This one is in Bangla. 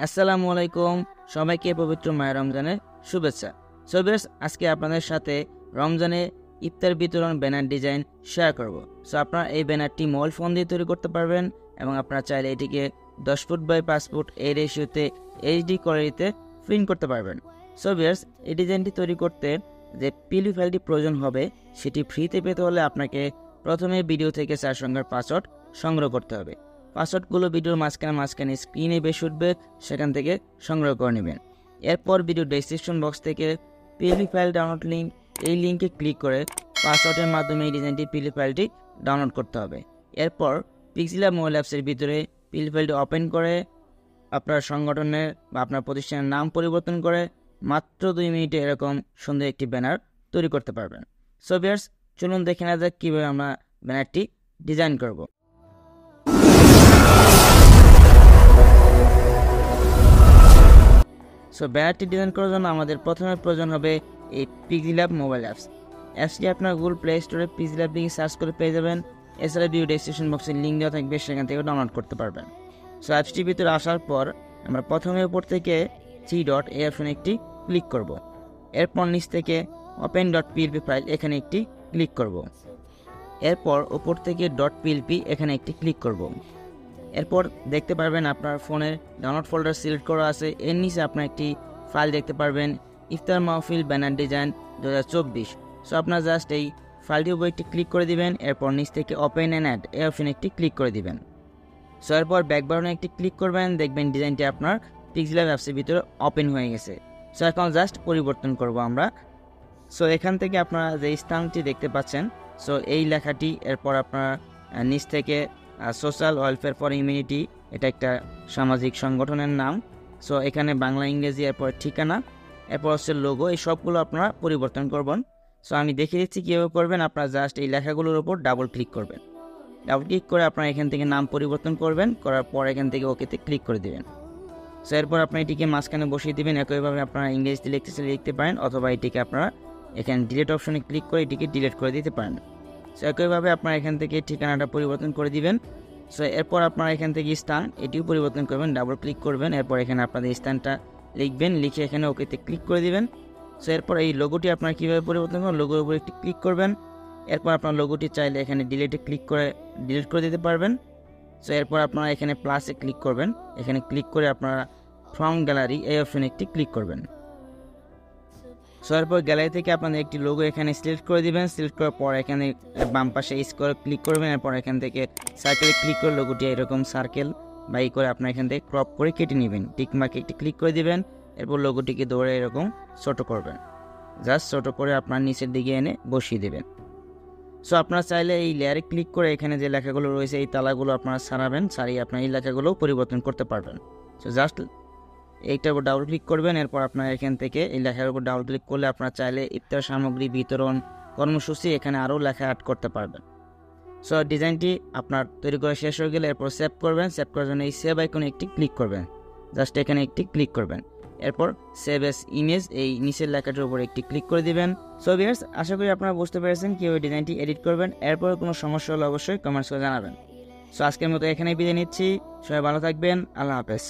আসসালামু আলাইকুম, সবাইকে পবিত্র মাহে রমজানের শুভেচ্ছা। সো ভিউয়ার্স, আজকে আপনাদের সাথে রমজানে ইফতার বিতরণ ব্যানার ডিজাইন শেয়ার করব। সো আপনারা এই ব্যানারটি মোবাইল ফোন দিয়ে তৈরি করতে পারবেন এবং আপনারা চাইলে এটিকে 10 ফুট বাই 5 ফুট এই রেশিওতে এইচডি কোয়ালিটিতে প্রিন্ট করতে পারবেন। সো ভিউয়ার্স, এই ডিজাইনটি তৈরি করতে যে পিএলপি ফাইলটি প্রয়োজন হবে সেটি ফ্রিতে পেতে হলে আপনাকে প্রথমে ভিডিও থেকে 4 সংখ্যার পাসওয়ার্ড সংগ্রহ করতে হবে। পাসওয়ার্ডগুলো ভিডিওর মাঝখানে স্ক্রিনে বেশি উঠবে, সেখান থেকে সংগ্রহ করে নেবেন। এরপর ভিডিও ডেসক্রিপশন বক্স থেকে পিএলপি ফাইল ডাউনলোড লিঙ্ক, এই লিঙ্কে ক্লিক করে পাসওয়ার্ডের মাধ্যমে এই ডিজাইনটি পিএলপি ফাইলটি ডাউনলোড করতে হবে। এরপর পিক্সেলল্যাব মোবাইল অ্যাপসের ভিতরে পিএলপি ফাইলটি ওপেন করে আপনার সংগঠনের বা আপনার প্রতিষ্ঠানের নাম পরিবর্তন করে মাত্র 2 মিনিটে এরকম সুন্দর একটি ব্যানার তৈরি করতে পারবেন। সো ভিউয়ার্স, চলুন দেখে নেওয়া যাক কীভাবে আমরা ব্যানারটি ডিজাইন করব। সো ব্যানারটি ডিজাইন করার জন্য আমাদের প্রথমে প্রয়োজন হবে এই পিক্সেলল্যাব মোবাইল অ্যাপসটি আপনার গুগল প্লে স্টোরে পিক্সেলল্যাব লিখে সার্চ করে পেয়ে যাবেন। এছাড়া ভিডিও ডেসক্রিপশন বক্সে লিঙ্ক দেওয়া থাকবে, সেখান থেকে ডাউনলোড করতে পারবেন। সো অ্যাপসটির ভিতরে আসার পর আমরা প্রথমে উপর থেকে 3 ডট এই অপশনে একটি ক্লিক করব। এরপর নিচ থেকে ওপেন ডট পিএলপি ফাইল এখানে একটি ক্লিক করব। এরপর উপর থেকে ডট পিএলপি এখানে একটি ক্লিক করব। এরপর দেখতে পারবেন আপনার ফোনের ডাউনলোড ফোল্ডার সিলেক্ট করা আছে। এর নিচে আপনার একটি ফাইল দেখতে পারবেন, ইফতার মাহফিল ব্যানার ডিজাইন 2024। সো আপনার জাস্ট এই ফাইলটির উপর একটি ক্লিক করে দিবেন। এরপর নিচ থেকে ওপেন অ্যান্ড অ্যাড এই অপশনে একটি ক্লিক করে দিবেন। সো এরপর ব্যাক বাটনে একটি ক্লিক করবেন, দেখবেন ডিজাইনটি আপনার পিক্সেলল্যাব অ্যাপসের ভিতরে ওপেন হয়ে গেছে। সো এখন জাস্ট পরিবর্তন করব আমরা। সো এখান থেকে আপনারা যে স্থানটি দেখতে পাচ্ছেন, সো এই লেখাটি, এরপর আপনারা নিচ থেকে সোশ্যাল ওয়েলফেয়ার ফর ইউম্যানিটি, এটা একটা সামাজিক সংগঠনের নাম। সো এখানে বাংলা ইংরেজি, এরপর ঠিকানা, এরপর হচ্ছে লোগো, এই সবগুলো আপনারা পরিবর্তন করবেন। সো আমি দেখিয়ে দিচ্ছি কীভাবে করবেন। আপনারা জাস্ট এই লেখাগুলোর উপর ডাবল ক্লিক করবেন। ডাবল ক্লিক করে আপনারা এখান থেকে নাম পরিবর্তন করবেন, করার পর এখান থেকে ওকেতে ক্লিক করে দেবেন। সো এরপর আপনারা এটিকে মাঝখানে বসিয়ে দেবেন। একইভাবে আপনারা ইংরেজিতে লিখতে পারেন, অথবা এটিকে আপনারা এখানে ডিলিট অপশনে ক্লিক করে এটিকে ডিলিট করে দিতে পারেন। সো একইভাবে আপনারা এখান থেকে ঠিকানাটা পরিবর্তন করে দিবেন। সো এরপর আপনারা এখান থেকে স্থান এটিও পরিবর্তন করবেন, ডাবল ক্লিক করবেন। এরপর এখানে আপনাদের স্থানটা লিখবেন, লিখে এখানে ওকেতে ক্লিক করে দিবেন। সো এরপর এই লোগোটি আপনারা কীভাবে পরিবর্তন করবেন, লোগোর উপর একটি ক্লিক করবেন। এরপর আপনার লোগোটি চাইলে এখানে ডিলিটে ক্লিক করে ডিলিট করে দিতে পারবেন। সো এরপর আপনারা এখানে প্লাসে ক্লিক করবেন, এখানে ক্লিক করে আপনারা ফ্রম গ্যালারি এই অপশনে একটি ক্লিক করবেন। সো এরপর গ্যালারি থেকে আপনাদের একটি লোগো এখানে সিলেক্ট করে দিবেন। সিলেক্ট করার পর এখানে বাম পাশে স্কোয়ার ক্লিক করবেন। এরপর এখান থেকে সার্কেলে ক্লিক করে লোগোটি এরকম সার্কেল বা ই করে আপনার এখান থেকে ক্রপ করে কেটে নেবেন। টিক মার্কে একটি ক্লিক করে দিবেন। এরপর লোগোটিকে ধরে এরকম ছোট করবেন, জাস্ট ছোট করে আপনার নিচের দিকে এনে বসিয়ে দেবেন। সো আপনারা চাইলে এই লেয়ারে ক্লিক করে এখানে যে লেখাগুলো রয়েছে এই তালাগুলো আপনারা ছাড়াবেন, ছাড়িয়ে আপনার এই লেখাগুলো পরিবর্তন করতে পারবেন। সো জাস্ট এইটার উপর ডাবল ক্লিক করবেন। এরপর আপনার এখান থেকে এই লেখার উপর ডাবল ক্লিক করলে আপনারা চাইলে ইফতার সামগ্রী বিতরণ কর্মসূচি এখানে আরও লেখা অ্যাড করতে পারবেন। সো ডিজাইনটি আপনার তৈরি করা শেষ হয়ে গেলে এরপর সেভ করবেন। সেভ করার জন্য এই সেভ আইকনে একটি ক্লিক করবেন, জাস্ট এখানে একটি ক্লিক করবেন। এরপর সেভ এস ইমেজ এই নিচের লেখাটির উপর একটি ক্লিক করে দিবেন। সো ভিউয়ার্স, আশা করি আপনারা বুঝতে পেরেছেন কীভাবে ডিজাইনটি এডিট করবেন। এরপর কোনো সমস্যা হলে অবশ্যই কমেন্টস করে জানাবেন। সো আজকের মতো এখানেই বিদায় নিচ্ছি। সবাই ভালো থাকবেন। আল্লাহ হাফেজ।